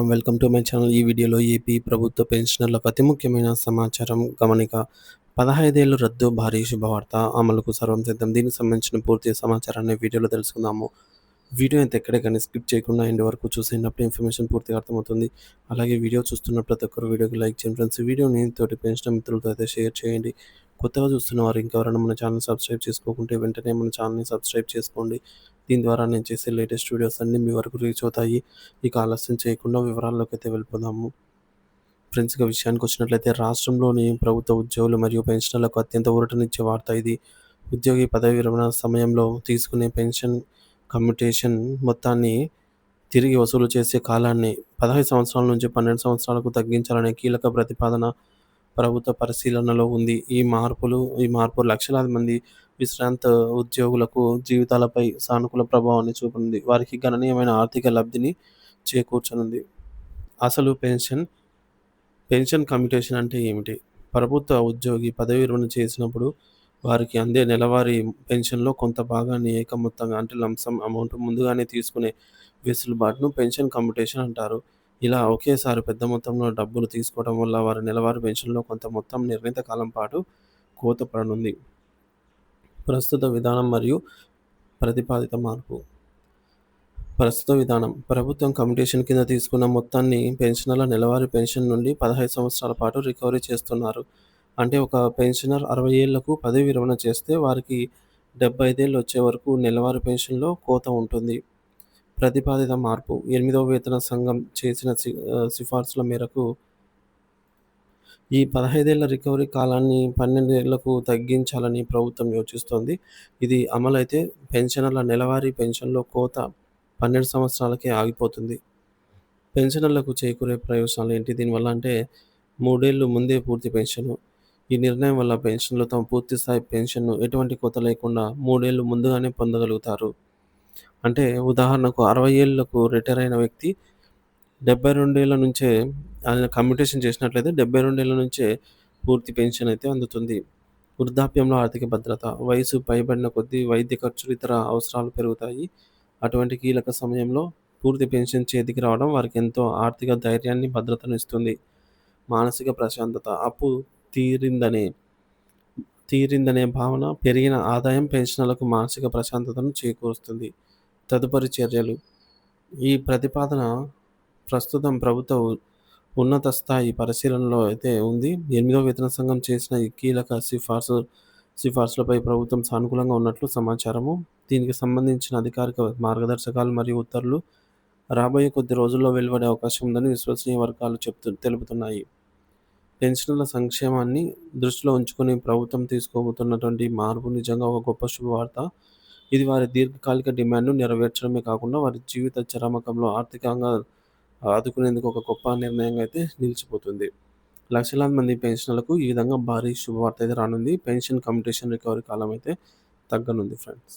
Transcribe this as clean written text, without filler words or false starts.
నమస్కారం. Welcome to my channel. ఈ వీడియోలో ఏపీ ప్రభుత్వ పెన్షనర్లకు అతి ముఖ్యమైన సమాచారం గమనిక. 15 ఏళ్లు రద్దు భారీ శుభవార్త. అమలుకు సర్వం సిద్ధం. దీనికి సంబంధించిన పూర్తి సమాచారాన్ని వీడియోలో తెలుసుకుందాము. వీడియో అయితే ఎక్కడే కానీ స్కిప్ చేయకుండా ఎండ్ వరకు చూసేటప్పుడు ఇన్ఫర్మేషన్ పూర్తిగా అర్థమవుతుంది. అలాగే వీడియో చూస్తున్న ప్రతి ఒక్కరు వీడియోకి లైక్ చేయండి ఫ్రెండ్స్. ఈ వీడియోని తోటి పెన్షనర్ మిత్రులతో అయితే షేర్ చేయండి. కొత్తగా చూస్తున్న వారు ఇంకెవరైనా మన ఛానల్ సబ్స్క్రైబ్ చేసుకోకుంటే వెంటనే మన ఛానల్ని సబ్స్క్రైబ్ చేసుకోండి. దీని ద్వారా నేను చేసే లేటెస్ట్ వీడియోస్ అన్నీ మీ వరకు రీచ్ అవుతాయి. ఇక ఆలస్యం చేయకుండా వివరాల్లోకి అయితే వెళ్ళిపోదాము. ఫ్రెండ్స్, ఇక విషయానికి వచ్చినట్లయితే రాష్ట్రంలోని ప్రభుత్వ ఉద్యోగులు మరియు పెన్షనర్లకు అత్యంత ఊరటనిచ్చే వార్త ఇది. ఉద్యోగి పదవి విరమణ సమయంలో తీసుకునే పెన్షన్ కమ్యుటేషన్ మొత్తాన్ని తిరిగి వసూలు చేసే కాలాన్ని 15 సంవత్సరాల నుంచి 12 సంవత్సరాలకు తగ్గించాలనే కీలక ప్రతిపాదన ప్రభుత్వ పరిశీలనలో ఉంది. ఈ మార్పు లక్షలాది మంది విశ్రాంత ఉద్యోగులకు జీవితాలపై సానుకూల ప్రభావాన్ని చూపనుంది. వారికి గణనీయమైన ఆర్థిక లబ్ధిని చేకూర్చనుంది. అసలు పెన్షన్ కమ్యుటేషన్ అంటే ఏమిటి? ప్రభుత్వ ఉద్యోగి పదవి విరమణ చేసినప్పుడు వారికి అందే నెలవారీ పెన్షన్‌లో కొంత భాగాన్ని ఏకమొత్తంగా అంటే లంప్ అమౌంట్ ముందుగానే తీసుకునే వెసులుబాటును పెన్షన్ కమ్యుటేషన్ అంటారు. ఇలా ఒకేసారి పెద్ద మొత్తంలో డబ్బులు తీసుకోవడం వల్ల వారి నెలవారీ పెన్షన్‌లో కొంత మొత్తం నిర్ణీత కాలం పాటు కోత పడనుంది. ప్రస్తుత విధానం మరియు ప్రతిపాదిత మార్పు. ప్రస్తుత విధానం ప్రభుత్వం కమ్యుటేషన్ కింద తీసుకున్న మొత్తాన్ని పెన్షనర్ల నెలవారీ పెన్షన్ నుండి 15 సంవత్సరాల పాటు రికవరీ చేస్తున్నారు. అంటే ఒక పెన్షనర్ 60 ఏళ్లకు పదవి విరమణ చేస్తే వారికి 75 ఏళ్ళు వచ్చే వరకు నెలవారీ పెన్షన్‌లో కోత ఉంటుంది. ప్రతిపాదిత మార్పు 8వ వేతన సంఘం చేసిన సిఫార్సుల మేరకు ఈ 15 ఏళ్ల రికవరీ కాలాన్ని 12 ఏళ్లకు తగ్గించాలని ప్రభుత్వం యోచిస్తోంది. ఇది అమలైతే పెన్షనర్ల నెలవారీ పెన్షన్‌లో కోత 12 సంవత్సరాలకే ఆగిపోతుంది. పెన్షనర్లకు చేకూరే ప్రయోజనాలు ఏంటి? దీనివల్ల అంటే 3 ఏళ్లు ముందే పూర్తి పెన్షను. ఈ నిర్ణయం వల్ల పెన్షనర్లు తమ పూర్తి స్థాయి పెన్షన్‌ను ఎటువంటి కోత లేకుండా 3 ఏళ్లు ముందుగానే పొందగలుగుతారు. అంటే ఉదాహరణకు 60 ఏళ్లకు రిటైర్ అయిన వ్యక్తి 72 ఏళ్ల నుంచే ఆయన కమ్యుటేషన్ చేసినట్లయితే 72 ఏళ్ల నుంచే పూర్తి పెన్షన్ అయితే అందుతుంది. వృద్ధాప్యంలో ఆర్థిక భద్రత. వయసు పైబడిన కొద్దీ వైద్య ఖర్చులు, ఇతర అవసరాలు పెరుగుతాయి. అటువంటి కీలక సమయంలో పూర్తి పెన్షన్ చేతికి రావడం వారికి ఎంతో ఆర్థిక ధైర్యాన్ని, భద్రతను ఇస్తుంది. మానసిక ప్రశాంతత. అప్పు తీరిందనే తీరిందనే భావన, పెరిగిన ఆదాయం పెన్షనర్లకు మానసిక ప్రశాంతతను చేకూరుస్తుంది. తదుపరి చర్యలు. ఈ ప్రతిపాదన ప్రస్తుతం ప్రభుత్వ ఉన్నత స్థాయి పరిశీలనలో అయితే ఉంది. 8వ వేతన సంఘం చేసిన ఈ కీలక సిఫార్సులపై ప్రభుత్వం సానుకూలంగా ఉన్నట్లు సమాచారము. దీనికి సంబంధించిన అధికారిక మార్గదర్శకాలు మరియు ఉత్తర్వులు రాబోయే కొద్ది రోజుల్లో వెలువడే అవకాశం ఉందని విశ్వసనీయ వర్గాలు తెలుపుతున్నాయి. పెన్షనర్ల సంక్షేమాన్ని దృష్టిలో ఉంచుకొని ప్రభుత్వం తీసుకోబోతున్నటువంటి మార్పు నిజంగా ఒక గొప్ప శుభవార్త. ఇది వారి దీర్ఘకాలిక డిమాండ్‌ను నెరవేర్చడమే కాకుండా వారి జీవిత చరమకంలో ఆర్థికంగా ఆదుకునేందుకు ఒక గొప్ప నిర్ణయంగా అయితే నిలిచిపోతుంది. లక్షలాది మంది పెన్షనర్లకు ఈ విధంగా భారీ శుభవార్త అయితే రానుంది. పెన్షన్ కమ్యుటేషన్ రికవరీ కాలం అయితే తగ్గనుంది ఫ్రెండ్స్.